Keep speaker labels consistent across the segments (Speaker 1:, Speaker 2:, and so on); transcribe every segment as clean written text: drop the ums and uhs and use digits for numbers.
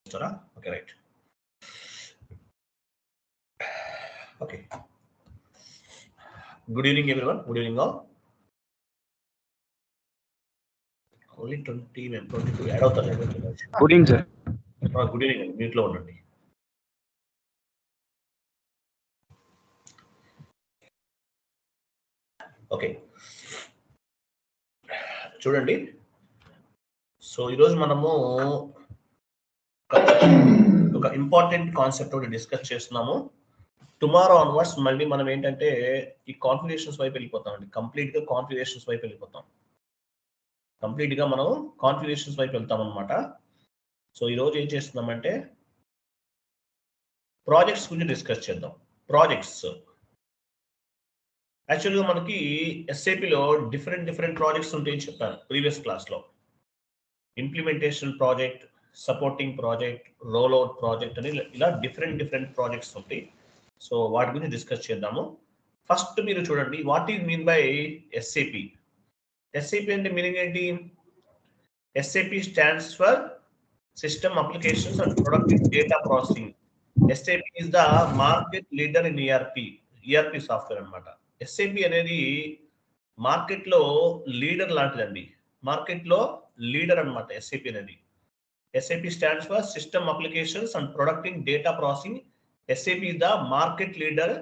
Speaker 1: Okay, right. Okay. Good evening, everyone. Good evening, all. Only 20 men, 22 add out.
Speaker 2: Good evening, sir.
Speaker 1: Good evening. Mute lo unandi. Okay చూడండి. So ఈరోజు మనము ఒక important concept ఒకటి discuss చేస్తున్నాము. Tomorrow onwards మళ్ళీ మనం ఏంటంటే ఈ కాన్ఫిగరేషన్స్ వైపు వెళ్ళిపోతామండి. కంప్లీట్గా కాన్ఫిగరేషన్స్ వైపు వెళ్ళిపోతాం. కంప్లీట్గా మనం కాన్ఫిగరేషన్స్ వైపు వెళ్తాం అనమాట. సో ఈరోజు ఏం చేస్తున్నామంటే ప్రాజెక్ట్స్ గురించి డిస్కస్ చేద్దాం. ప్రాజెక్ట్స్ యాక్చువల్గా మనకి ఎస్ఏపిలో డిఫరెంట్ ప్రాజెక్ట్స్ ఉంటాయని చెప్పాను ప్రీవియస్ క్లాస్లో. Implementation project, supporting project, roll out project అని ఇలా డిఫరెంట్ ప్రాజెక్ట్స్ ఉంటాయి. సో వాటి గురించి డిస్కస్ చేద్దాము. ఫస్ట్ మీరు చూడండి, what is mean by SAP. SAP అంటే మీనింగ్ ఏంటి? SAP stands for system applications and product data processing. SAP is the market leader in ERP software అనమాట. ఎస్ఏపి అనేది మార్కెట్లో లీడర్ లాంటిదండి. మార్కెట్లో లీడర్ అనమాట ఎస్ఏపి అనేది. SAP stands for system applications and product in data processing. SAP is the market leader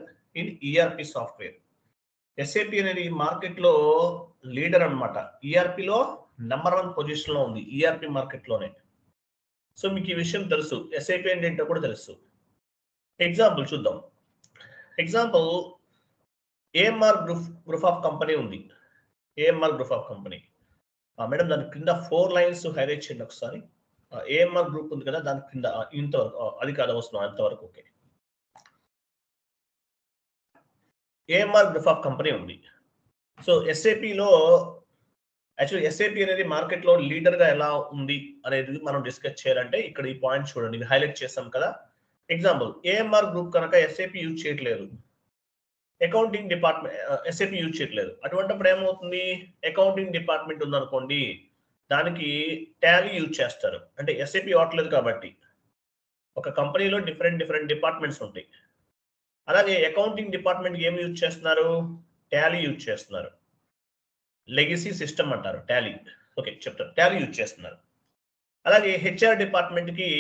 Speaker 1: in ERP software. SAP అనేది మార్కెట్లో leader అనమాట. ఈఆర్పిలో number 1 పొజిషన్లో ఉంది ఈఆర్పి మార్కెట్లోనే. సో మీకు ఈ విషయం తెలుసు, ఎస్ఏపి అంటే ఏంటో కూడా తెలుసు. ఎగ్జాంపుల్ చూద్దాం. Example AMR group of company ఉంది. AMR group of company. Madam దాని కింద 4 లైన్స్ హైలైట్ చేయండి ఒకసారి. ఏఎంఆర్ గ్రూప్ ఉంది కదా, దాని కింద ఇంతవరకు అది కాదు అవసరం, అంతవరకు okay. AMR group of company ఉంది. సో ఎస్ఏపిలో యాక్చువల్లీ ఎస్ఏపి అనేది మార్కెట్లో లీడర్గా ఎలా ఉంది అనేది మనం డిస్కస్ చేయాలంటే ఇక్కడ ఈ పాయింట్ చూడండి, ఇది హైలైట్ చేస్తాం కదా. ఎగ్జాంపుల్ ఏఎంఆర్ గ్రూప్ కనుక ఎస్ఏపి యూజ్ చేయట్లేదు, అకౌంటింగ్ డిపార్ట్మెంట్ ఎస్ఏపి యూజ్ చేయట్లేదు, అటువంటిప్పుడు ఏమవుతుంది? అకౌంటింగ్ డిపార్ట్మెంట్ ఉందనుకోండి, దానికి టాలీ యూజ్ చేస్తారు. అంటే ఎస్ఏపి వాడలేదు కాబట్టి. ఒక కంపెనీలో డిఫరెంట్ డిపార్ట్మెంట్స్ ఉంటాయి. అలాగే అకౌంటింగ్ డిపార్ట్మెంట్కి ఏమి యూజ్ చేస్తున్నారు? టాలీ యూజ్ చేస్తున్నారు. లెగసీ సిస్టమ్ అంటారు టాలీ. ఓకే చెప్తారు, టాలీ యూజ్ చేస్తున్నారు. అలాగే హెచ్ఆర్ డిపార్ట్మెంట్కి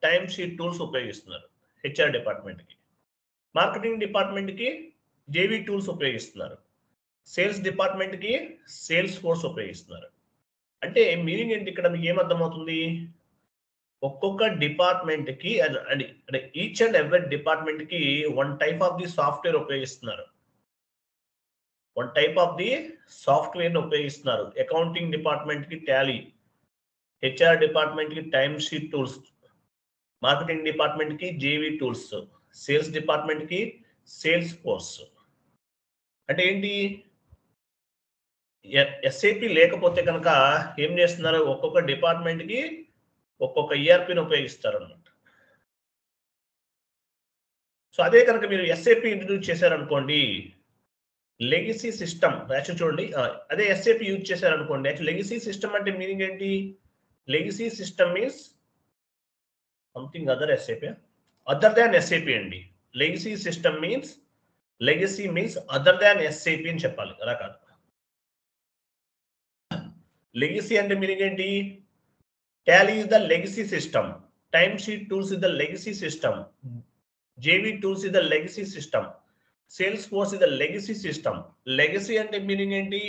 Speaker 1: టైమ్ షీట్ టూల్స్ ఉపయోగిస్తున్నారు. హెచ్ఆర్ డిపార్ట్మెంట్కి. మార్కెటింగ్ డిపార్ట్మెంట్కి జేవీ టూల్స్ ఉపయోగిస్తున్నారు. సేల్స్ డిపార్ట్మెంట్కి సేల్స్ ఫోర్స్ ఉపయోగిస్తున్నారు. అంటే మీనింగ్ ఏంటి ఇక్కడ మీకు ఏమర్థమవుతుంది? ఒక్కొక్క డిపార్ట్మెంట్కి అంటే ఈచ్ అండ్ ఎవ్రీ డిపార్ట్మెంట్కి 1 టైప్ ఆఫ్ ది సాఫ్ట్వేర్ ఉపయోగిస్తున్నారు. 1 టైప్ ఆఫ్ ది సాఫ్ట్వేర్ని ఉపయోగిస్తున్నారు. అకౌంటింగ్ డిపార్ట్మెంట్కి టాలీ, హెచ్ఆర్ డిపార్ట్మెంట్కి టైమ్ షీట్ టూల్స్, మార్కెటింగ్ డిపార్ట్మెంట్కి జేవీ టూల్స్, సేల్స్ డిపార్ట్మెంట్కి సేల్స్ ఫోర్స్. అంటే ఏంటి? ఎస్ఏపి లేకపోతే కనుక ఏం చేస్తున్నారు? ఒక్కొక్క డిపార్ట్మెంట్కి ఒక్కొక్క ఈఆర్పిని ఉపయోగిస్తారు అన్నమాట. సో అదే కనుక మీరు ఎస్ఏపి ఇంట్రడ్యూస్ చేశారనుకోండి, లెగసీ సిస్టమ్ యాక్చువల్ చూడండి, అదే ఎస్ఏపి యూజ్ చేశారనుకోండి, యాక్చువల్ లెగసీ సిస్టమ్ అంటే మీనింగ్ ఏంటి? Legacy system means something other SAP, other than SAP అండి. Legacy system means, legacy means other than SAP అని చెప్పాలి, అలా కాదు. లెగసీ అంటే మీనింగ్ ఏంటి? Tally is the legacy system, time sheet tools is the legacy system, JV tools is the legacy system, Salesforce is the legacy system. Legacy అంటే meaning ఏంటి?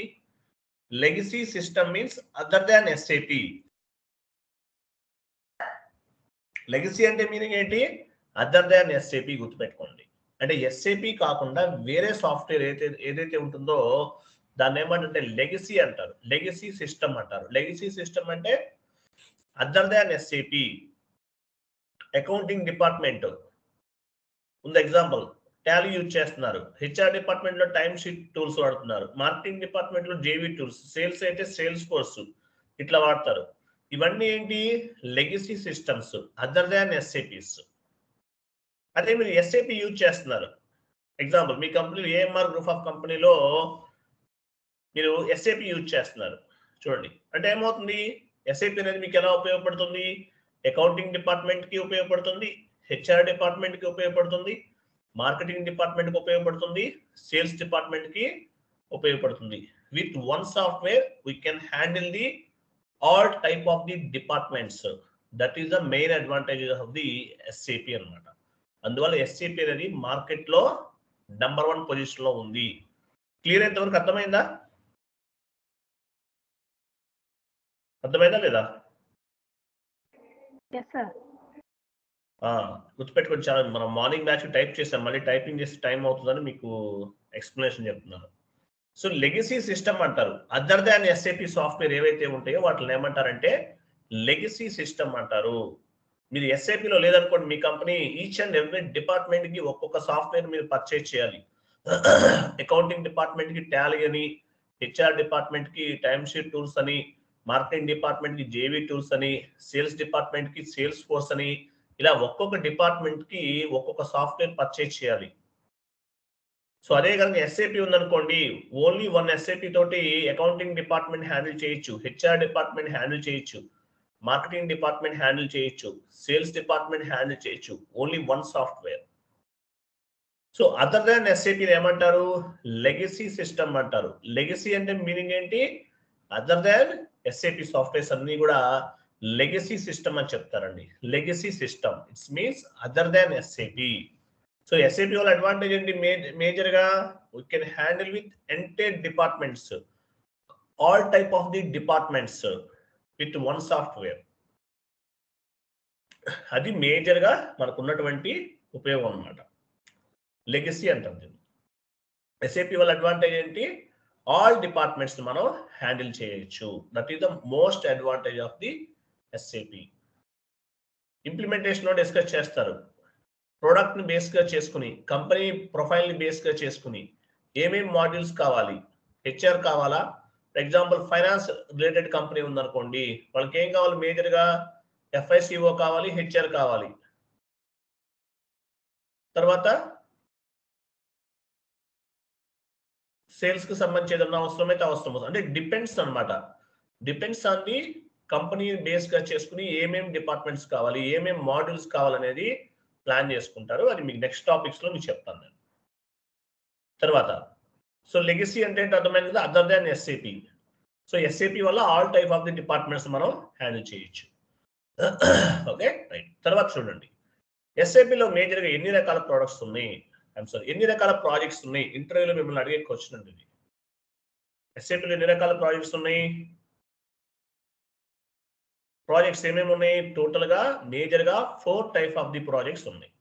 Speaker 1: Legacy system means other than SAP. Legacy అంటే meaning ఏంటి? Other than SAP. గుర్తుపెట్టుకోండి. అంటే SAP కాకుండా వేరే software ఏదైతే ఉంటుందో దాన్ని ఏమంటే లెగసీ అంటారు, లెగసీ సిస్టమ్ అంటారు. లెగసీ సిస్టమ్ అంటే other than SAP. Accounting department ఉంది, ఎగ్జాంపుల్ టాలీ యూజ్ చేస్తున్నారు. హెచ్ఆర్ డిపార్ట్మెంట్ లో టైమ్ షీట్ టూల్స్ వాడుతున్నారు. మార్కెటింగ్ డిపార్ట్మెంట్ లో జేవీ టూల్స్, సేల్స్ అయితే సేల్స్ ఫోర్స్ ఇట్లా వాడతారు. ఇవన్నీ ఏంటి? Legacy systems, other than SAPs. అదే మీరు ఎస్ఏపి యూజ్ చేస్తున్నారు. ఎగ్జాంపుల్ మీ కంపెనీలో ఏఎంఆర్ గ్రూప్ ఆఫ్ కంపెనీలో మీరు ఎస్ఏపి యూజ్ చేస్తున్నారు చూడండి. అంటే ఏమవుతుంది? ఎస్ఏపి అనేది మీకు ఎలా ఉపయోగపడుతుంది? అకౌంటింగ్ డిపార్ట్మెంట్ కి ఉపయోగపడుతుంది, హెచ్ఆర్ డిపార్ట్మెంట్ కి ఉపయోగపడుతుంది, మార్కెటింగ్ డిపార్ట్మెంట్ కి ఉపయోగపడుతుంది, సేల్స్ డిపార్ట్మెంట్ కి ఉపయోగపడుతుంది. With one software we can handle the all type of the departments. That is the main advantage of the SAP అన్నమాట. అందువల్ల SAP అనేది మార్కెట్ లో నంబర్ 1 పొజిషన్ లో ఉంది. క్లియర్ ఎంతవరకు అర్థమైందా? అర్థమైందా లేదా? గుర్తుపెట్టుకొని చాలా మనం మార్నింగ్ బ్యాచ్ టైప్ చేసాం, మళ్ళీ టైపింగ్ చేసి టైం అవుతుందని మీకు ఎక్స్ప్లెనేషన్ చెప్తున్నాను. సో లెగసీ సిస్టమ్ అంటారు. అదర్ దాన్ SAP సాఫ్ట్వేర్ ఏవైతే ఉంటాయో వాటిని ఏమంటారంటే లెగసీ సిస్టమ్ అంటారు. మీరు SAP లో లేదనుకోండి, మీ company each and every department కి ఒక్కొక్క సాఫ్ట్వేర్ మీరు పర్చేజ్ చేయాలి. అకౌంటింగ్ డిపార్ట్మెంట్ కి టాలీ అని, హెచ్ఆర్ డిపార్ట్మెంట్ కి టైమ్ షీట్ టూల్స్ అని, మార్కెటింగ్ డిపార్ట్మెంట్ కి JV టూల్స్ అని, సేల్స్ డిపార్ట్మెంట్ కి సేల్స్ ఫోర్స్ అని, ఇలా ఒక్కొక్క డిపార్ట్మెంట్ కి ఒక్కొక్క సాఫ్ట్వేర్ పర్చేజ్ చేయాలి. సో అదే కనుక SAP ఉందనుకోండి, ఓన్లీ 1 SAP తోటి అకౌంటింగ్ డిపార్ట్మెంట్ హ్యాండిల్ చేయొచ్చు, హెచ్ఆర్ డిపార్ట్మెంట్ హ్యాండిల్ చేయొచ్చు, మార్కెటింగ్ డిపార్ట్మెంట్ హ్యాండిల్ చేయొచ్చు, సేల్స్ డిపార్ట్మెంట్ హ్యాండిల్ చేయొచ్చు. Only 1 software. So other than SAP ఏమంటారు? లెగసీ సిస్టమ్ అంటారు. లెగసీ అంటే మీనింగ్ ఏంటి? అదర్ దాన్ SAP సాఫ్ట్వేర్స్ అన్ని కూడా లెగసీ సిస్టమ్ అని చెప్తారండి. Legacy system it's means other than SAP. So SAP వాళ్ళ అడ్వాంటేజ్ ఏంటి? మేజర్ గా we can handle with entire departments, all type of the departments with 1 software. అది major గా మనకు ఉన్నటువంటి ఉపయోగం అన్నమాట. లెగసీ అంటాం దీన్ని. SAP వాళ్ళ అడ్వాంటేజ్ ఏంటి? ఆల్ డిపార్ట్మెంట్స్ మనం హ్యాండిల్ చేయొచ్చు. That is the most advantage of the SAP. Implementation లో డిస్కస్ చేస్తారు. ప్రోడక్ట్ ని బేస్ గా చేసుకుని, కంపెనీ ప్రొఫైల్ ని బేస్ గా చేసుకుని ఏమేమి మాడ్యూల్స్ కావాలి, హెచ్ఆర్ కావాలా, for example finance related company ఉందనుకోండి, వాళ్ళకి ఏం కావాలి? మేజర్ గా FICO కావాలి, హెచ్ఆర్ కావాలి. తర్వాత సేల్స్ కి సంబంధించి ఏదన్నా అవసరమైతే అవసరం, అంటే డిపెండ్స్ అన్నమాట. Depends on the company base గా చేసుకుని ఏమేమి డిపార్ట్మెంట్స్ కావాలి, ఏమేమి మాడ్యూల్స్ కావాలనేది ప్లాన్ చేసుకుంటారు. అది మీకు నెక్స్ట్ టాపిక్స్ లో మీకు చెప్తాను నేను. తర్వాత సో లెగసీ అంటే అర్థమైంది కదా, other than SAP. So SAP వల్ల all type of the departments మనం హ్యాండిల్ చేయొచ్చు. Okay right. తర్వాత చూడండి, SAP లో మేజర్ గా ఎన్ని రకాల ప్రొడక్ట్స్ ఉన్నాయి, ఎన్ని రకాల ప్రాజెక్ట్స్ ఉన్నాయి? ఇంటర్వ్యూలో మిమ్మల్ని అడిగే క్వశ్చన్ అండి ఇది. SAP లో ఎన్ని రకాల ప్రాజెక్ట్స్ ఉన్నాయి? ప్రాజెక్ట్స్ ఏమేమి ఉన్నాయి? టోటల్ గా మేజర్ గా 4 టైప్ ఆఫ్ ది ప్రాజెక్ట్స్ ఉన్నాయి.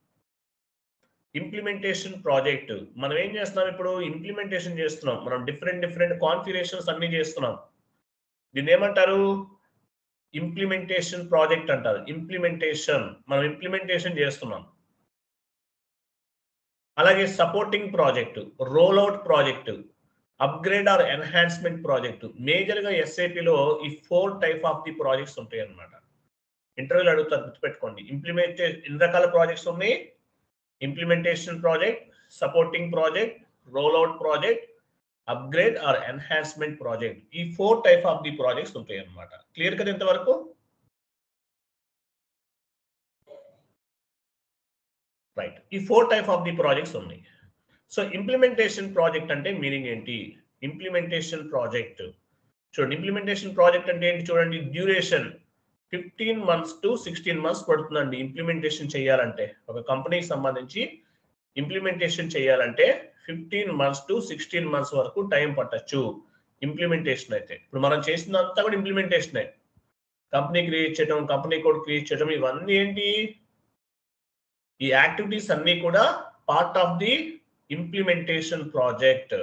Speaker 1: ఇంప్లిమెంటేషన్ ప్రాజెక్ట్ మనం ఏం చేస్తున్నాం? ఇప్పుడు ఇంప్లిమెంటేషన్ చేస్తున్నాం, మనం డిఫరెంట్ కాన్ఫిగరేషన్స్ అన్ని చేస్తున్నాం. దీన్ని ఏమంటారు? ఇంప్లిమెంటేషన్ ప్రాజెక్ట్ అంటారు. ఇంప్లిమెంటేషన్, మనం ఇంప్లిమెంటేషన్ చేస్తున్నాం. అలాగే supporting project, roll out project, upgrade or enhancement project. Major గా SAP లో ఈ 4 టైప్ ఆఫ్ ది ప్రాజెక్ట్స్ ఉంటాయి అన్నమాట. ఇంటర్వ్యూలు అడుగుతారు, గుర్తుపెట్టుకోండి. ఎన్ని రకాల ప్రాజెక్ట్స్ ఉన్నాయి? Implementation project, supporting project, roll out project, upgrade or enhancement project. ఈ 4 టైప్ ఆఫ్ ది ప్రాజెక్ట్స్ ఉంటాయి అన్నమాట. క్లియర్ కదా ఇంతవరకు? రైట్. ఈ 4 టైప్ ఆఫ్ ది ప్రాజెక్ట్స్ ఉన్నాయి. సో ఇంప్లిమెంటేషన్ ప్రాజెక్ట్ అంటే మీనింగ్ ఏంటి? ఇంప్లిమెంటేషన్ ప్రాజెక్ట్ చూడండి. ఇంప్లిమెంటేషన్ ప్రాజెక్ట్ అంటే ఏంటి చూడండి. డ్యూరేషన్ 15 months to 16 months పడుతుందండి ఇంప్లిమెంటేషన్ చేయాలంటే. ఒక కంపెనీకి సంబంధించి ఇంప్లిమెంటేషన్ చేయాలంటే 15 months to 16 months వరకు టైం పట్టచ్చు ఇంప్లిమెంటేషన్ అయితే. ఇప్పుడు మనం చేసినంతా కూడా ఇంప్లిమెంటేషనే. కంపెనీ క్రియేట్ చేయడం, కంపెనీ కోడ్ క్రియేట్ చేయడం, ఇవన్నీ ఏంటి? ఈ యాక్టివిటీస్ అన్ని కూడా part of the implementation project.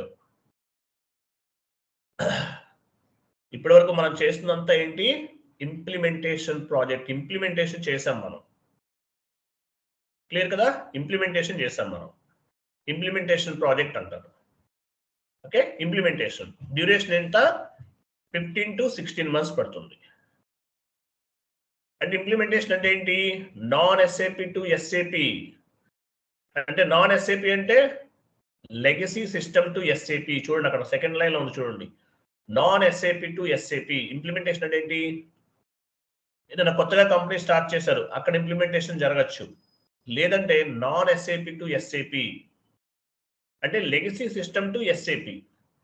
Speaker 1: ఇప్పటి వరకు మనం చేస్తున్నంతా ఏంటి? Implementation project. ఇంప్లిమెంటేషన్ చేసాం మనం. క్లియర్ కదా? ఇంప్లిమెంటేషన్ చేసాం మనం. ఇంప్లిమెంటేషన్ ప్రాజెక్ట్ అంటారు. ఓకే, ఇంప్లిమెంటేషన్ డ్యూరేషన్ ఎంత? 15 to 16 months పడుతుంది. అంటే ఇంప్లిమెంటేషన్ అంటే ఏంటి? Non SAP to SAP. అంటే నాన్ SAP అంటే లెగసీ సిస్టమ్ టు SAP. చూడండి అక్కడ సెకండ్ లైన్ లో ఉంది చూడండి. Non SAP to SAP. Implementation అంటే ఏంటి? ఏదైనా కొత్తగా కంపెనీ స్టార్ట్ చేశారు, అక్కడ ఇంప్లిమెంటేషన్ జరగచ్చు. లేదంటే నాన్ ఎస్ఏపి టు ఎస్ఏపి, అంటే legacy system to SAP.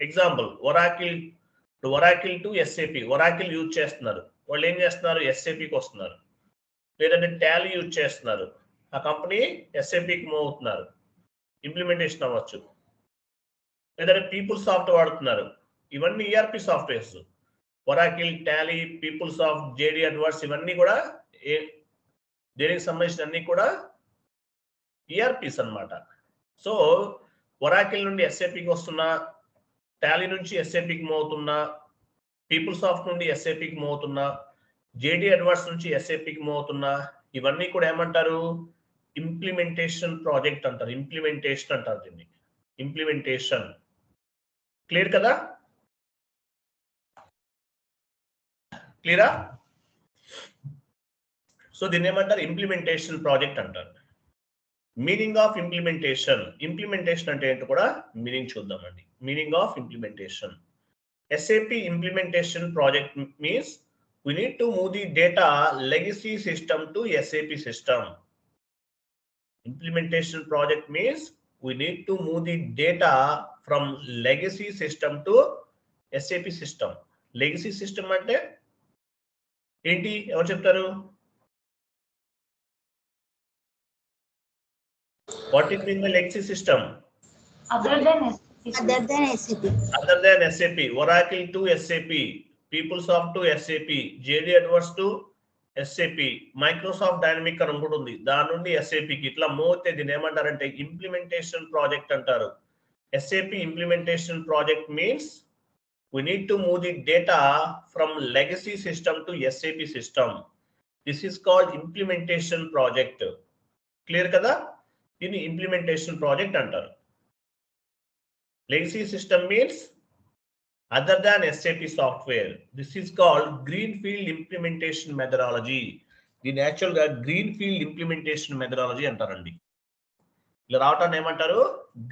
Speaker 1: Example Oracle to SAP. Oracle use చేస్తున్నారు, వాళ్ళు ఏం చేస్తున్నారు, ఎస్ఏపికి వస్తున్నారు. లేదంటే టాలీ యూజ్ చేస్తున్నారు, ఆ కంపెనీ ఎస్ఏపికి మూవ్ అవుతున్నారు, ఇంప్లిమెంటేషన్ అవ్వచ్చు. లేదంటే పీపుల్ సాఫ్ట్ వాడుతున్నారు, ఇవన్నీ ERP softwares. Oracle, Tally, people soft, JD adverse, ఇవన్నీ కూడా దేనికి సంబంధించిన అన్ని కూడా ఈఆర్పిస్ అన్నమాట. సో ఒరాకిల్ నుండి ఎస్ఏపికి వస్తున్నా, టాలీ నుంచి ఎస్ఏపికి మూవ్ అవుతున్నా, పీపుల్ సాఫ్ట్ నుండి ఎస్ఏపికి మూవ్ అవుతున్నా, జేడి అడ్వర్స్ నుంచి ఎస్ఏపికి మూవ్ అవుతున్నా, ఇవన్నీ కూడా ఏమంటారు, ఇంప్లిమెంటేషన్ ప్రాజెక్ట్ అంటారు. ఇంప్లిమెంటేషన్ అంటారు దీన్ని, ఇంప్లిమెంటేషన్. క్లియర్ కదా? క్లియరా? సో దీన్ని ఏమంటారు, ఇంప్లిమెంటేషన్ ప్రాజెక్ట్ అంటారు. Meaning of implementation. ఇంప్లిమెంటేషన్ అంటే ఏంటో కూడా మీనింగ్ చూద్దామండి. Meaning of implementation. SAP implementation project means we need to move the data legacy system to SAP system. Implementation project means we need to move the data from legacy system to SAP system. Legacy system అంటే ఏంటి, ఎవరు చెప్తారు? What is mean by legacy system?
Speaker 2: Other than SAP.
Speaker 1: Other than SAP. Oracle to SAP, PeopleSoft to SAP, JD Adverse to SAP, Microsoft Dynamics అని ఒకటి ఉంది, దాని నుండి SAPకి ఇట్లా మూవ్ అయితే దీన్ని ఏమంటారంటే ఇంప్లిమెంటేషన్ ప్రాజెక్ట్ అంటారు. SAP implementation project means we need to move the data from legacy system to SAP system. This is called implementation project. Clear కదా? దీన్ని ఇంప్లిమెంటేషన్ ప్రాజెక్ట్ అంటారు. Legacy system means other than SAP software. This is called greenfield implementation methodology. దీని యాక్చువల్గా greenfield implementation methodology అంటారండి. ఇలా రావటాన్ని ఏమంటారు,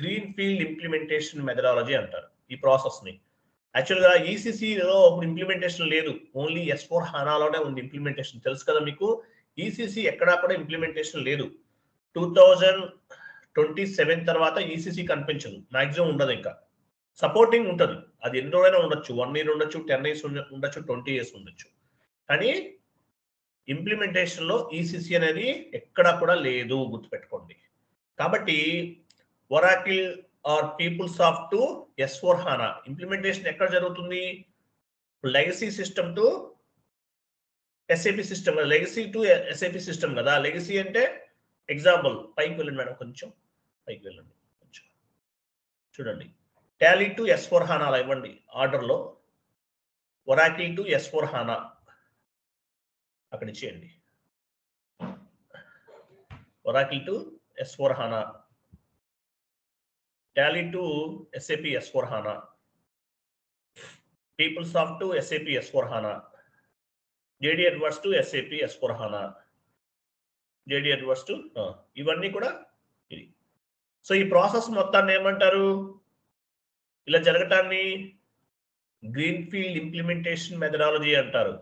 Speaker 1: greenfield implementation methodology అంటారు ఈ ప్రాసెస్ని. యాక్చువల్గా ఈసీసీలో ఇప్పుడు ఇంప్లిమెంటేషన్ లేదు, ఓన్లీ S4 HANAలోనే ఉంది ఇంప్లిమెంటేషన్. తెలుసు కదా మీకు, ఈసీసీ ఎక్కడా కూడా ఇంప్లిమెంటేషన్ లేదు. 2027 తర్వాత ఈసీసీ కనిపించదు, మాక్సిమం ఉండదు. ఇంకా సపోర్టింగ్ ఉంటుంది, అది ఎన్ని రోజులైనా ఉండొచ్చు, 1 year ఉండొచ్చు, 10 years ఉండొచ్చు, 20 years ఉండొచ్చు. కానీ ఇంప్లిమెంటేషన్లో ఈసీసీ అనేది ఎక్కడా కూడా లేదు, గుర్తుపెట్టుకోండి. కాబట్టి Oracle or PeopleSoft to S4 HANA implementation ఎక్కడ జరుగుతుంది, legacy system to SAP system. Legacy to SAP system కదా. లెగసీ అంటే ఎగ్జాంపుల్, పైకి వెళ్ళండి మేడం, కొంచెం పైకి వెళ్ళండి, కొంచెం చూడండి. టాలీ టు S4 HANA అలా ఇవ్వండి ఆర్డర్లో. ఒరాకిల్ టు S4 HANA అక్కడ ఇచ్చేయండి. Oracle to S4 HANA, Tally to SAP S4 HANA, PeopleSoft to SAP S4 HANA, JD Adverse to SAP S4 HANA, JD Adverse to ఇవన్నీ కూడా ఇది. సో ఈ process మొత్తాన్ని ఏమంటారు, ఇలా జరగటాన్ని గ్రీన్ఫీల్డ్ ఇంప్లిమెంటేషన్ మెథడాలజీ అంటారు.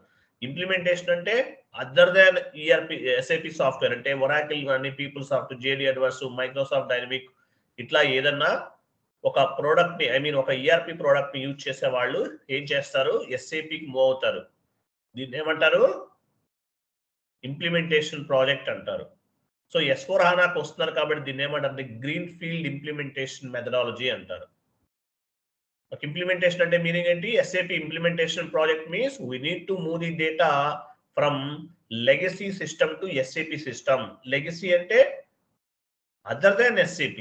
Speaker 1: ఇంప్లిమెంటేషన్ అంటే other than ERP SAP software, అంటే ఒరాకిల్ కానీ, PeopleSoft, JD Adverse, Microsoft dynamic, ఇట్లా ఏదన్నా ఒక ప్రోడక్ట్ని, ఐ మీన్ ఒక ఈఆర్పి ప్రోడక్ట్ని యూజ్ చేసే వాళ్ళు ఏం చేస్తారు, SAPకి మూవ్ అవుతారు. దీన్ని ఏమంటారు, ఇంప్లిమెంటేషన్ ప్రాజెక్ట్ అంటారు. సో S4 HANAకి వస్తున్నారు కాబట్టి దీన్ని ఏమంటారు, గ్రీన్ఫీల్డ్ ఇంప్లిమెంటేషన్ మెథడాలజీ అంటారు. ఇంప్లిమెంటేషన్ అంటే మీనింగ్ ఏంటి, SAP implementation project means we need to move the data from legacy system to SAP system. Legacy అంటే other than SAP.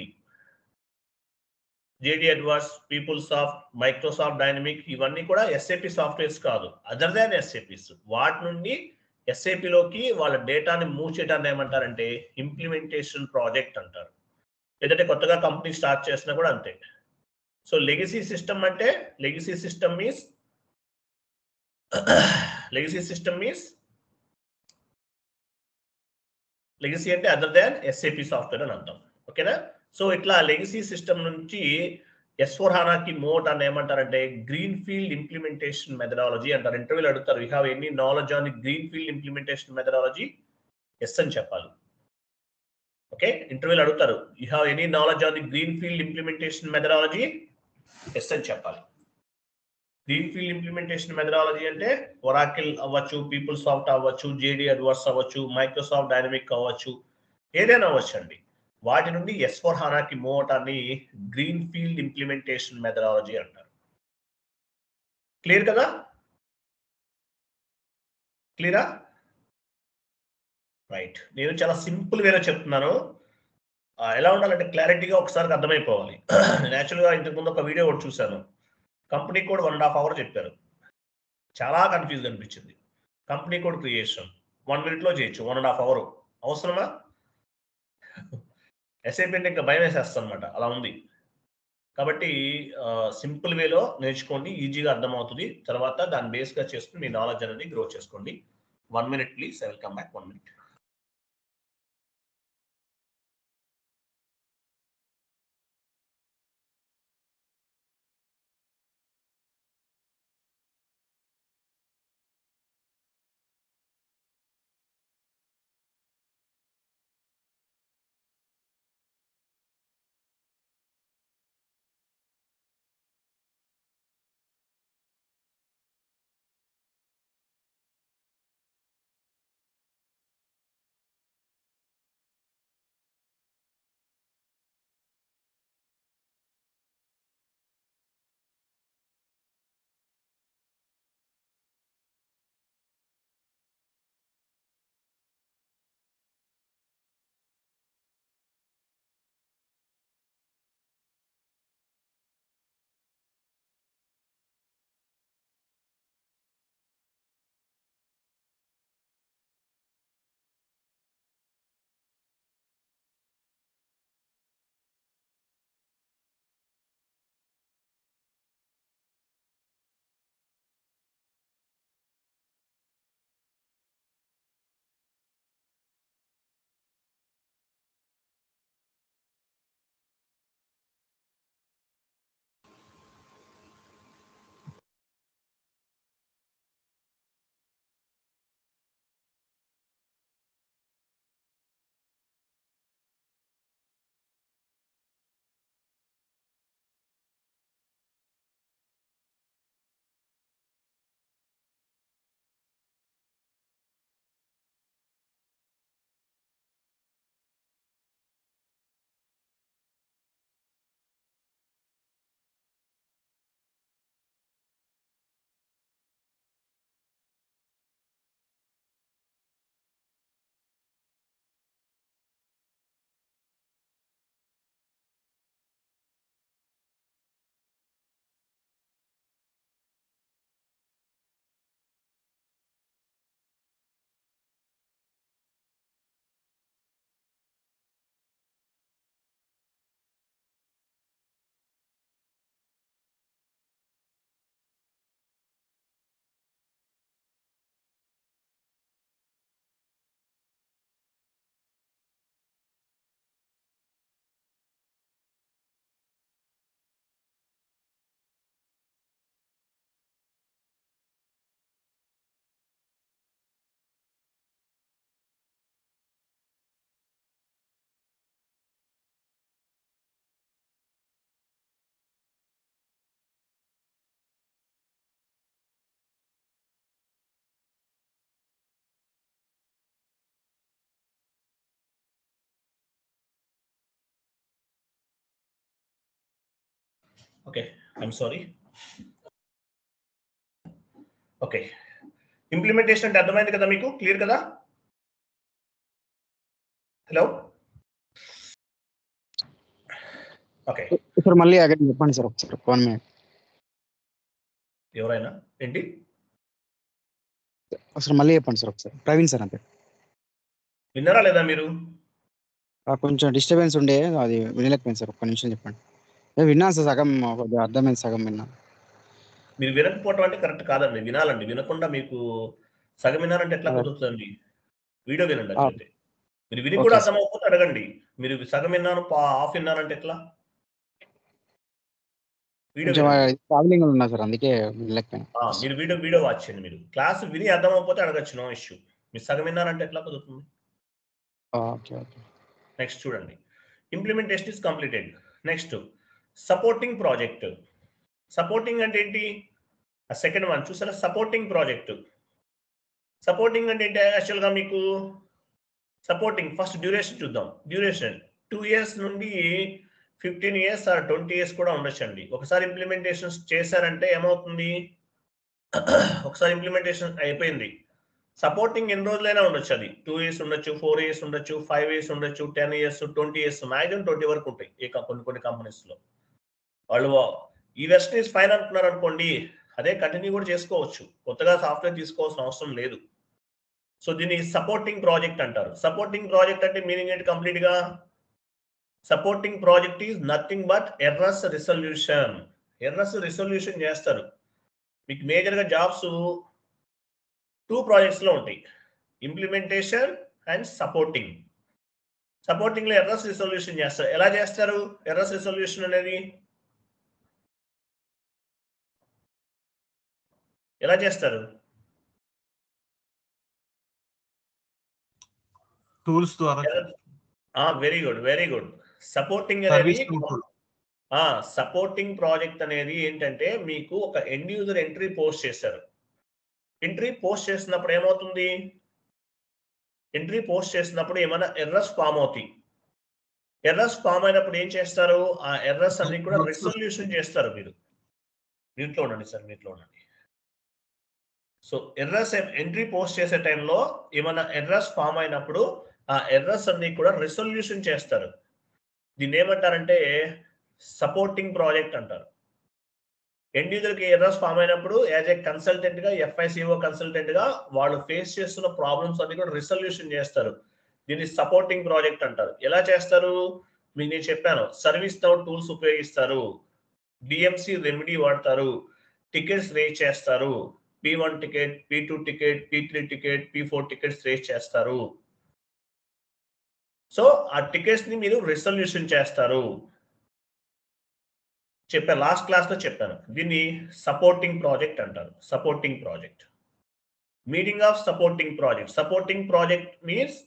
Speaker 1: JD Adverse, PeopleSoft, Microsoft dynamic, ఇవన్నీ కూడా SAP సాఫ్ట్వేర్స్ కాదు, other than SAPs. వాటి నుండి SAPలోకి వాళ్ళ డేటాని move చేయడాన్ని ఏమంటారంటే ఇంప్లిమెంటేషన్ ప్రాజెక్ట్ అంటారు. లేదంటే కొత్తగా కంపెనీ స్టార్ట్ చేసినా కూడా అంతే. సో లెగసీ సిస్టమ్ అంటే లెగసీ సిస్టమ్ మీన్స్ లెగసీ అంటే అదర్ దాన్ SAP సాఫ్ట్వేర్ అని అంటాం. ఓకేనా? సో ఇట్లా లెగసీ సిస్టమ్ నుంచి S/4HANAకి మోట్ అని ఏమంటారంటే గ్రీన్ ఫీల్డ్ ఇంప్లిమెంటేషన్ మెథడాలజీ అంటారు. ఇంటర్వ్యూలో అడుగుతారు, you have any knowledge on the green field implementation methodology? Yes అని చెప్పాలి. ఓకే, ఇంటర్వ్యూలో అడుగుతారు, you have any knowledge on the green field implementation methodology? Yes అని చెప్పాలి. గ్రీన్ ఫీల్డ్ ఇంప్లిమెంటేషన్ మెథడాలజీ అంటే ఒరాకిల్ అవ్వచ్చు, పీపుల్ సాఫ్ట్ అవ్వచ్చు, జేడీ అడ్వర్స్ అవ్వచ్చు, మైక్రోసాఫ్ట్ డైనమిక్ అవ్వచ్చు, ఏదైనా అవ్వచ్చు అండి. వాటి నుండి S/4HANAకి మోటాన్ని గ్రీన్ ఫీల్డ్ ఇంప్లిమెంటేషన్ మెథడాలజీ అంటారు. క్లియర్ కదా? క్లియరా? రైట్. నేను చాలా సింపుల్ వేలో చెప్తున్నాను. ఎలా ఉండాలంటే క్లారిటీగా ఒకసారి అర్థమైపోవాలి. నేను యాక్చువల్గా ఇంతకుముందు ఒక వీడియో ఒకటి చూశాను. కంపెనీ కోడ్ 1.5 అవర్ చెప్పారు. చాలా కన్ఫ్యూజ్ అనిపించింది. కంపెనీ కోడ్ క్రియేషన్ 1 మినిట్లో చేయొచ్చు, 1.5 అవర్ అవసరమా? ఎస్ఏపీ అంటే ఇంకా భయం వేసేస్తాను అనమాట, అలా ఉంది. కాబట్టి సింపుల్ వేలో నేర్చుకోండి, ఈజీగా అర్థమవుతుంది. తర్వాత దాన్ని బేస్గా చేసుకుని మీ నాలెడ్జ్ అనేది గ్రో చేసుకోండి. 1 minute please, I will come back 1 minute. Okay, I'm sorry. Okay, implementation అంటే అర్థమైంది కదా మీకు? క్లియర్ కదా? హలో, ఓకే
Speaker 3: సార్ మళ్ళీ అగైన్ చెప్పండి సార్ ఒకసారి 1 మినిట్.
Speaker 1: ఎవరైనా ఏంటి
Speaker 3: ఒకసారి మళ్ళీ చెప్పండి సార్ ఒకసారి. ప్రవీణ్ సార్ అంతే.
Speaker 1: విన్నారా లేదా మీరు?
Speaker 3: కొంచెం డిస్టర్బెన్స్ ఉండే, అది వినలేకపోయింది సార్. ఒక్క నిమిషం చెప్పండి. విన్నాను సార్, సగం అర్థమైంది, సగం విన్నా.
Speaker 1: మీరు వినకపోవటం అంటే కరెక్ట్ కాదండి, వినాలండి. వినకుండా మీకు సగం వినాలంటే ఎట్లా కుదురుతుందండి? వీడియో వినండి అట్లయితే. మీరు విని కూడా అర్థం అవ్వకపోతే అడగండి. మీరు సగం విన్నాను హాఫ్ విన్నానంటే ఎట్లా?
Speaker 3: కొంచెం ట్రావెలింగ్ ఉన్నా సార్, అందుకే వినలేకపోయాను.
Speaker 1: మీరు వీడియో వాచ్ చేయండి. మీరు క్లాస్ విని అర్థం అవ్వకపోతే అడగచ్చు, నో ఇష్యూ. మీరు సగం విన్నారంటే ఎట్లా కుదురుతుంది?
Speaker 3: Okay okay.
Speaker 1: నెక్స్ట్ చూడండి, implementation is completed. Next supporting project. Supporting అంటే ఏంటి? సెకండ్ వన్ చూసారా, సపోర్టింగ్ ప్రాజెక్ట్. సపోర్టింగ్ అంటే ఏంటి యాక్చువల్గా మీకు? సపోర్టింగ్ ఫస్ట్ డ్యూరేషన్ చూద్దాం. డ్యూరేషన్ 2 years నుండి 15 years ఆర్ 20 years కూడా ఉండొచ్చండి. ఒకసారి ఇంప్లిమెంటేషన్ చేశారంటే ఏమవుతుంది, ఒకసారి ఇంప్లిమెంటేషన్ అయిపోయింది, సపోర్టింగ్ ఎన్ని రోజులైనా ఉండొచ్చు. అది 2 years ఉండొచ్చు, 4 years ఉండొచ్చు, 5 years ఉండొచ్చు, 10 years, 20 years, మాక్సిమం 20 వరకు ఉంటాయి కొన్ని కంపెనీస్లో. వాళ్ళు ఈ వెర్షన్ ఈస్ ఫైన్ అంటున్నారు అనుకోండి, అదే కంటిన్యూ కూడా చేసుకోవచ్చు, కొత్తగా సాఫ్ట్వేర్ తీసుకోవాల్సిన అవసరం లేదు. సో దీన్ని సపోర్టింగ్ ప్రాజెక్ట్ అంటారు. సపోర్టింగ్ ప్రాజెక్ట్ అంటే మీనింగ్ ఏంటి కంప్లీట్ గా? Supporting project is nothing but errors resolution. Errors resolution చేస్తారు. మీకు మేజర్ గా జాబ్స్ 2 ప్రాజెక్ట్స్ లో ఉంటాయి, ఇంప్లిమెంటేషన్ అండ్ సపోర్టింగ్. సపోర్టింగ్ లో ఎర్రర్స్ రిసొల్యూషన్ చేస్తారు. ఎలా చేస్తారు ఎర్రర్స్ రిసొల్యూషన్ అనేది? ఎలా చేస్తారు?
Speaker 4: టూల్స్ ద్వారా.
Speaker 1: Very good. సపోర్టింగ్ అనేది, సపోర్టింగ్ ప్రాజెక్ట్ అనేది ఏంటంటే మీకు ఒక ఎండ్ యూజర్ ఎంట్రీ పోస్ట్ చేశారు. ఎంట్రీ పోస్ట్ చేసినప్పుడు ఏమవుతుంది? ఎంట్రీ పోస్ట్ చేసినప్పుడు ఏమైనా ఎర్రర్స్ ఫామ్ అవుతాయి. ఎర్రర్స్ ఫామ్ అయినప్పుడు ఏం చేస్తారు? ఆ ఎర్రర్స్ అన్ని కూడా రిసొల్యూషన్ చేస్తారు. మీరు దీంట్లో ఉండండి సార్, మీట్లో ఉండండి. సో ఎర్రర్స్ ఎంట్రీ పోస్ట్ చేసే టైంలో ఏమైనా ఎర్రర్స్ ఫామ్ అయినప్పుడు ఆ ఎర్రర్స్ అన్ని కూడా రిసొల్యూషన్ చేస్తారు. దీన్ని ఏమంటారంటే సపోర్టింగ్ ప్రాజెక్ట్ అంటారు. ఎండ్ యూజర్ కి ఎర్రర్స్ ఫామ్ అయినప్పుడు యాజ్ ఏ కన్సల్టెంట్ గా, FICO కన్సల్టెంట్ గా వాళ్ళు ఫేస్ చేస్తున్న ప్రాబ్లమ్స్ అన్ని కూడా రిసొల్యూషన్ చేస్తారు. దీన్ని సపోర్టింగ్ ప్రాజెక్ట్ అంటారు. ఎలా చేస్తారు మీకు నేను చెప్పాను. సర్వీస్ నౌ టూల్స్ ఉపయోగిస్తారు, DMC రెమెడీ వాడతారు, టికెట్స్ రేజ్ చేస్తారు, P1 ticket, P2 ticket, P3 ticket, P4 tickets raise చేస్తారు. సో ఆ టికెట్స్ ని మీరు రిసొల్యూషన్ చేస్తారు. చెప్పాను, లాస్ట్ క్లాస్ లో చెప్పాను. దీన్ని సపోర్టింగ్ ప్రాజెక్ట్ అంటారు. Supporting project. Meaning of supporting project. Supporting project means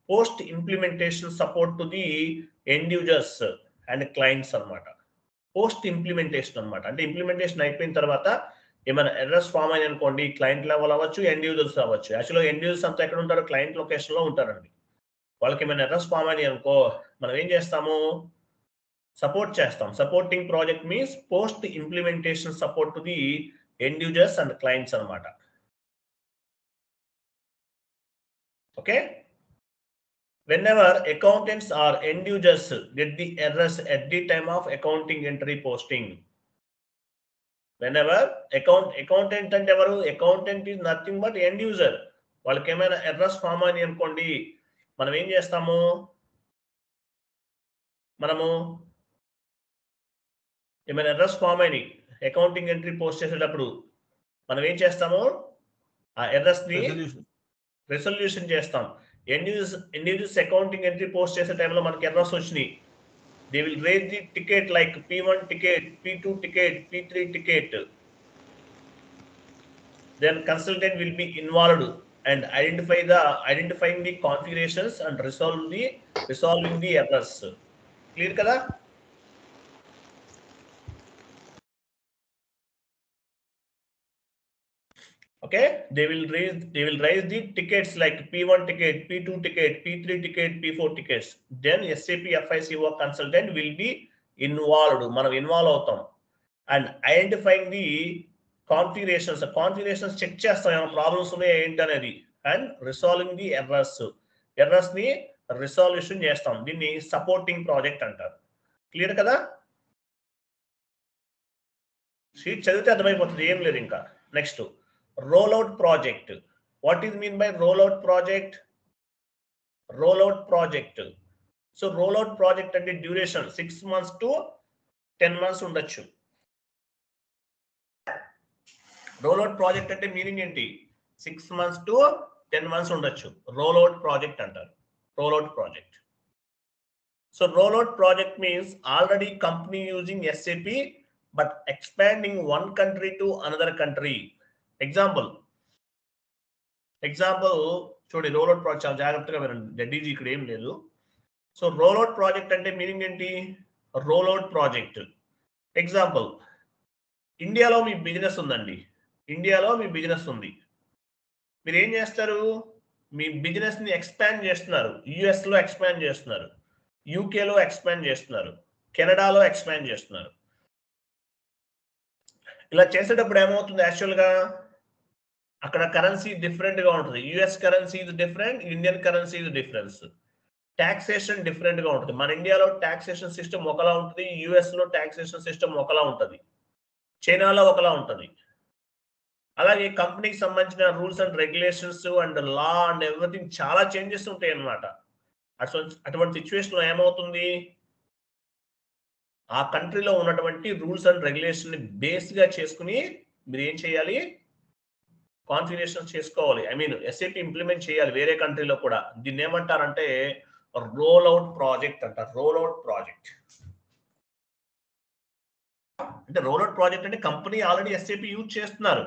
Speaker 1: post implementation support to the end users and clients అన్నమాట. పోస్ట్ ఇంప్లిమెంటేషన్ అన్నమాట. అంటే ఇంప్లిమెంటేషన్ అయిపోయిన తర్వాత ఏమైనా ఎర్రర్స్ ఫామ్ అయ్యి అనుకోండి, క్లయింట్ లెవెల్ అవ్వచ్చు, ఎండ్ యూజర్స్ అవ్వచ్చు. యాక్చువల్గా ఎండ్ యూజర్స్ అంతా ఎక్కడ ఉంటారు? క్లయింట్ లొకేషన్ లో ఉంటారండి. వాళ్ళకి ఏమైనా ఎర్రర్స్ ఫామ్ అయ్యి అనుకో, మనం ఏం చేస్తాము? సపోర్ట్ చేస్తాం. Supporting project means post implementation support to the end users and clients అన్నమాట. Okay. Whenever accountants or end users get the errors at the time of accounting entry posting. Whenever accountant అంటే ఎవరు? Accountant is nothing but end user. వాళ్ళకి ఏమైనా errors form అని అనుకోండి, మనం ఏం చేస్తాము? మనము ఏమైనా ఎర్రర్స్ ఫామ్ అయినాయి అకౌంటింగ్ ఎంట్రీ పోస్ట్ చేసేటప్పుడు మనం ఏం చేస్తాము? ఆ ఎర్రర్స్ ని రిసొల్యూషన్ చేస్తాం. End users accounting entry post చేసే టైంలో మనకి ఎర్రర్స్ వచ్చినాయి. They will raise the ticket like P1 ticket, P2 ticket, P3 ticket. Then consultant will be involved and identifying the configurations and resolving the errors. Clear kada? Okay, they will raise the tickets like P1 ticket, P2 ticket, P3 ticket, P4 tickets. Then SAP FICO consultant will be involved. మనం involve అవుతాం. And identifying the configurations check చేస్తాం, ఏమైనా problems ఉన్నాయా ఏంటి అనేది. And resolving the errors ని రిసాల్యూషన్ చేస్తాం. దీన్ని సపోర్టింగ్ ప్రాజెక్ట్ అంటారు. క్లియర్ కదా? షీట్ చదివితే అర్థమైపోతుంది, ఏం లేదు ఇంకా. Next rollout project. What is mean by rollout project? Rollout project. So rollout project అంటే డ్యూరేషన్ 6 months to 10 months ఉండొచ్చు. rollout project అంటే మీనింగ్ ఏంటి? 6 months to 10 months ఉండొచ్చు. rollout project అంటారు. rollout project. So rollout project means already company using SAP but expanding one country to another country. Example చూడండి, rollout project చాలా జాగ్రత్తగా వినండి, జడ్డీజీ ఇక్కడ ఏం లేదు. సో రోల్అవుట్ ప్రాజెక్ట్ అంటే మీనింగ్ ఏంటి? Rollout project. ఎగ్జాంపుల్, ఇండియాలో మీ బిజినెస్ ఉందండి, ఇండియాలో మీ బిజినెస్ ఉంది. మీరు ఏం చేస్తారు? మీ బిజినెస్ ని ఎక్స్పాండ్ చేస్తున్నారు. యుఎస్ లో ఎక్స్పాండ్ చేస్తున్నారు, యూకేలో ఎక్స్పాండ్ చేస్తున్నారు, కెనడాలో ఎక్స్పాండ్ చేస్తున్నారు. ఇలా చేసేటప్పుడు ఏమవుతుంది? యాక్చువల్గా అక్కడ కరెన్సీ డిఫరెంట్ గా ఉంటుంది. యుఎస్ కరెన్సీ ఇది డిఫరెంట్, ఇండియన్ కరెన్సీ ఇది డిఫరెన్స్. టాక్సేషన్ డిఫరెంట్ గా ఉంటుంది. మన ఇండియాలో టాక్సేషన్ సిస్టమ్ ఒకలా ఉంటుంది, యుఎస్ లో టాక్సేషన్ సిస్టమ్ ఒకలా ఉంటుంది, చైనాలో ఒకలా ఉంటుంది. అలాగే కంపెనీకి సంబంధించిన rules and regulations and law and everything చాలా చేంజెస్ ఉంటాయి అన్నమాట. అటువంటి సిచ్యువేషన్ లో ఏమవుతుంది? ఆ కంట్రీలో ఉన్నటువంటి రూల్స్ అండ్ రెగ్యులేషన్ ని బేస్ గా చేసుకుని మీరు ఏం చేయాలి? కాన్ఫిగరేషన్ చేసుకోవాలి. ఐ మీన్ ఎస్ఏపి ఇంప్లిమెంట్ చేయాలి వేరే కంట్రీలో కూడా. దీన్ని ఏమంటారంటే రోల్ అవుట్ ప్రాజెక్ట్ అంటారు. రోల్ అవుట్ ప్రాజెక్ట్ అంటే రోల్ అవుట్ ప్రాజెక్ట్ అంటే కంపెనీ ఆల్రెడీ ఎస్ఏపి యూజ్ చేస్తున్నారు.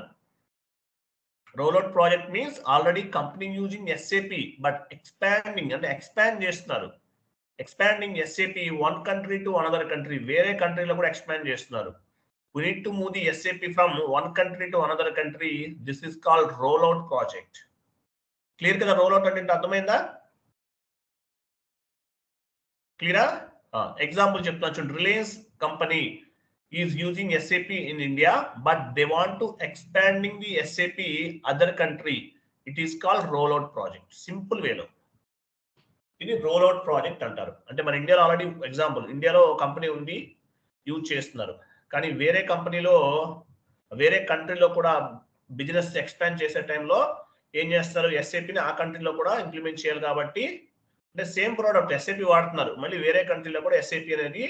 Speaker 1: rollout project means already company using SAP but expanding and expand చేస్తున్నారు. expanding SAP one country to another country, వేరే కంట్రీలో కూడా expand చేస్తున్నారు. we need to move the SAP from one country to another country. this is called rollout project. Clear కదా? rollout అంటే అర్థమైందా? క్లియరా? Example చెప్తున్నా చూడండి. Reliance company is using SAP in India, but they want to expanding the SAP other country. It is called rollout project. Simple way లో ఇది rollout project అంటారు. అంటే మన ఇండియాలో ఆల్రెడీ ఎగ్జాంపుల్, ఇండియాలో కంపెనీ ఉంది, యూజ్ చేస్తున్నారు, కానీ వేరే కంపెనీలో వేరే కంట్రీలో కూడా బిజినెస్ ఎక్స్పాండ్ చేసే టైంలో ఏం చేస్తారు? ఎస్ఏపిని ఆ కంట్రీలో కూడా ఇంప్లిమెంట్ చేయాలి. కాబట్టి అంటే సేమ్ ప్రోడక్ట్ ఎస్ఏపి వాడుతున్నారు, మళ్ళీ వేరే కంట్రీలో కూడా ఎస్ఏపి అనేది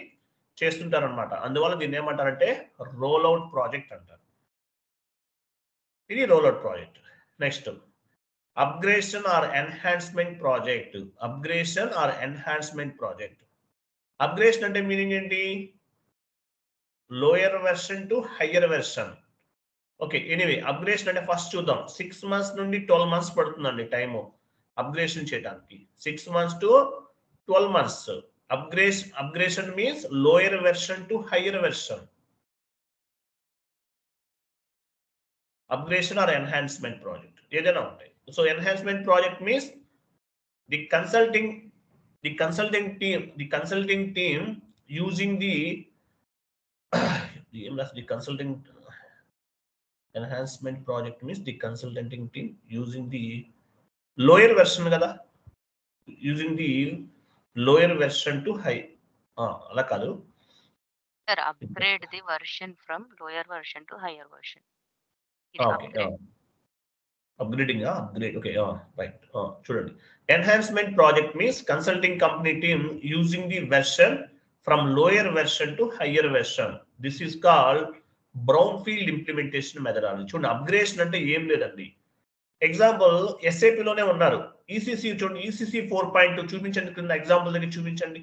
Speaker 1: చేస్తుంటారు అనమాట. అందువల్ల దీన్ని ఏమంటారంటే రోల్అవుట్ ప్రాజెక్ట్ అంటారు. ఇది rollout project. Next upgradation or enhancement project. Upgradation or enhancement project. Upgradation అంటే మీనింగ్ ఏంటి? Lower version to higher version. Okay, anyway upgradation అంటే ఫస్ట్ చూద్దాం. 6 months నుండి 12 months పడుతుందండి టైము అప్గ్రేషన్ చేయడానికి. 6 months to 12 months. Upgradation means lower version to higher version. Upgradation or enhancement project. ఏదైనా ఉంటాయి. So enhancement project means the consulting team using the consulting enhancement project means the consulting team using the lower version కదా, using the lower version to high. అలా కాదు
Speaker 4: sir, upgrade the version from lower version to higher version.
Speaker 1: Upgrading upgrade. Okay, right. చూడండి, enhancement project means consulting company team using the version from lower version to higher version. This is called brownfield implementation methodology. చూడండి, అప్గ్రేషన్ అంటే ఏం లేదండి. Example SAP లోనే ఉన్నారు, ECC చూడండి, ECC 4.2 చూపించండి, కింద ఎగ్జాంపుల్ దగ్గర చూపించండి.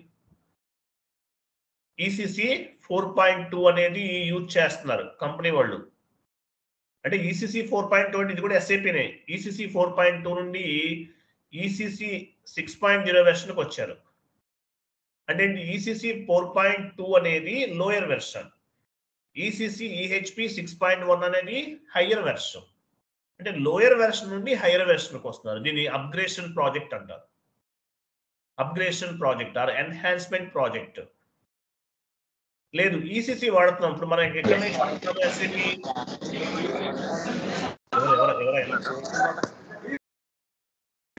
Speaker 1: ఈసీసీ 4.2 అనేది యూజ్ చేస్తున్నారు కంపెనీ వాళ్ళు. అంటే ఈసీసీ 4.2 అంటే ఇది కూడా ఎస్ఏపినే. ఈసీసీ 4.2 నుండి ఈసీసీ 6.0 వెర్షన్కి వచ్చారు. అంటే ఈసీసీ 4.2 అనేది లోయర్ వెర్షన్, ఈసీసీ ఈహెచ్పి 6.1 అనేది హయ్యర్ వెర్షన్. అంటే లోయర్ వెర్షన్ నుండి హైయర్ వెర్షన్కి వస్తున్నారు. దీన్ని అప్గ్రేషన్ ప్రాజెక్ట్ అంటారు. Upgradation project or enhancement project. లేదు, ఈసీసీ వాడుతున్నాం ఇప్పుడు మనం ఎక్కడ వాడుతున్నాం? ఎస్ఏపి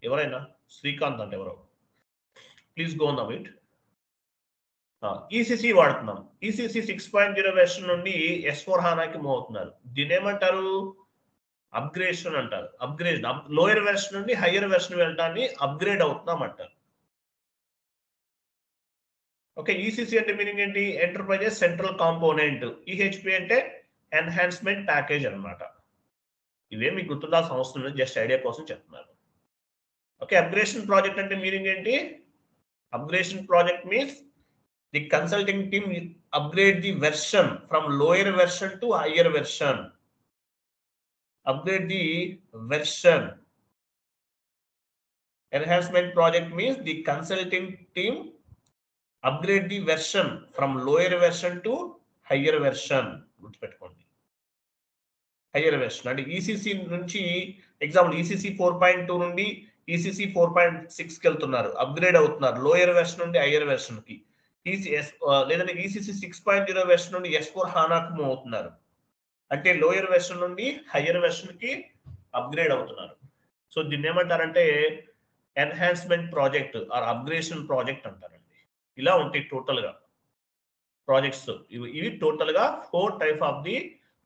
Speaker 1: ఎవరైనా శ్రీకాంత్ అంటే ఎవరో, please go on it. ECC వాడుతున్నాం. ఈసీసీ 6.0 వెర్షన్ నుండి S4 HANAకి మూవ్ అవుతున్నారు. దీని ఏమంటారు? అప్గ్రేషన్ అంటారు. అప్గ్రేడ్, లోయర్ వెర్షన్ నుండి హయ్యర్ వెర్షన్ వెళ్ళటాన్ని అప్గ్రేడ్ అవుతున్నాం అంటారు. ఓకే, ఈసీసీ అంటే మీనింగ్ ఏంటి? Enterprises central component. ఈహెచ్పి అంటే ఎన్హాన్స్మెంట్ ప్యాకేజ్ అనమాట. ఇవే మీకు గుర్తుండాల్సిన అవసరం లేదు, జస్ట్ ఐడియా కోసం చెప్తున్నారు. ఓకే, అప్గ్రేషన్ ప్రాజెక్ట్ అంటే మీనింగ్ ఏంటి? Upgradation project means The consulting team will upgrade the version from lower version to higher version. Upgrade the version. Enhancement project means the consulting team upgrade the version from lower version to higher version. గుర్తుపెట్టుకోండి, hire version అంటే ECC నుంచి example ECC 4.2 నుండి ECC 4.6 కి వెళ్తున్నారు, upgrade అవుతున్నారు lower version నుండి higher version కి. లేదంటే ఈసీసీ 6.0 వెర్షన్ నుండి S4 హానాకు మూవ్ అవుతున్నారు, అంటే లోయర్ వెర్షన్ నుండి హైయర్ వెర్షన్ కి అప్గ్రేడ్ అవుతున్నారు. సో దీన్ని ఏమంటారంటే enhancement project or upgradation project అంటారండి. ఇలా ఉంటాయి టోటల్ గా ప్రాజెక్ట్స్. ఇవి టోటల్ గా 4 type of the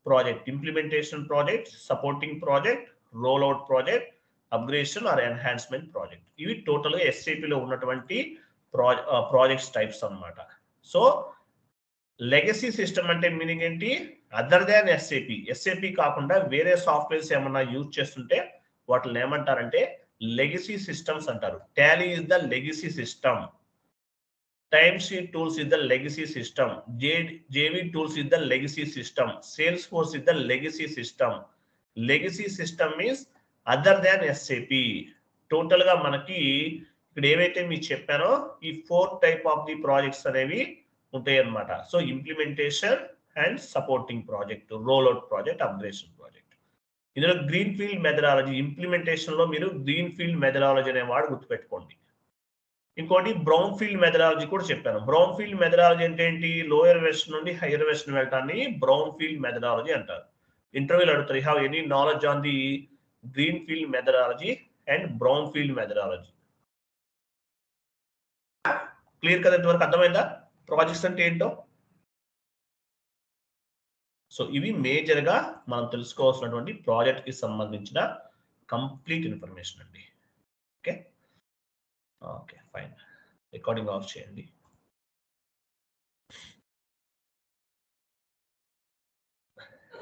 Speaker 1: project: implementation project, supporting project, roll out project, upgradation or enhancement project. ఇవి టోటల్ గా ఎస్ఏపీలో ఉన్నటువంటి ప్రాజెక్ట్స్ టైప్స్ అన్నమాట. సో లెగసీ సిస్టమ్ అంటే మీనింగ్ ఏంటి? అదర్ దాన్ ఎస్ఏపీ, ఎస్ఏపీ కాకుండా వేరే సాఫ్ట్వేర్స్ ఏమన్నా యూజ్ చేస్తుంటే వాటిని ఏమంటారంటే లెగసీ సిస్టమ్స్ అంటారు. Tally is the legacy system, Timesheet tools is the legacy system, JV tools is the legacy system, Salesforce is the legacy system. Legacy system means other than SAP. Total గా మనకి ఇక్కడ ఏవైతే మీకు చెప్పానో ఈ 4 type of the projects అనేవి ఉంటాయి అన్నమాట. So implementation and supporting project, roll out project, upgradation project. ఇందులో గ్రీన్ ఫీల్డ్ మెథడాలజీ, ఇంప్లిమెంటేషన్ లో మీరు గ్రీన్ ఫీల్డ్ మెథడాలజీ అనే వాడు గుర్తుపెట్టుకోండి. ఇంకోటి బ్రౌన్ ఫీల్డ్ మెథడాలజీ కూడా చెప్పాను. బ్రౌన్ ఫీల్డ్ మెథడాలజీ అంటే ఏంటి? లోయర్ వెర్షన్ నుండి హైయర్ వెర్షన్ వెళ్ళటాన్ని బ్రౌన్ ఫీల్డ్ మెథడాలజీ అంటారు. ఇంటర్వ్యూలు అడుగుతారు, you have any knowledge on the green field methodology and brownfield methodology. Clear కదా? ఇంతవరకు అర్థమైందా ప్రాజెక్ట్స్ అంటే ఏంటో? సో ఇవి మేజర్ గా మనం తెలుసుకోవాల్సినటువంటి ప్రాజెక్ట్ కి సంబంధించిన కంప్లీట్ ఇన్ఫర్మేషన్ అండి. Okay okay fine, recording of చేయండి.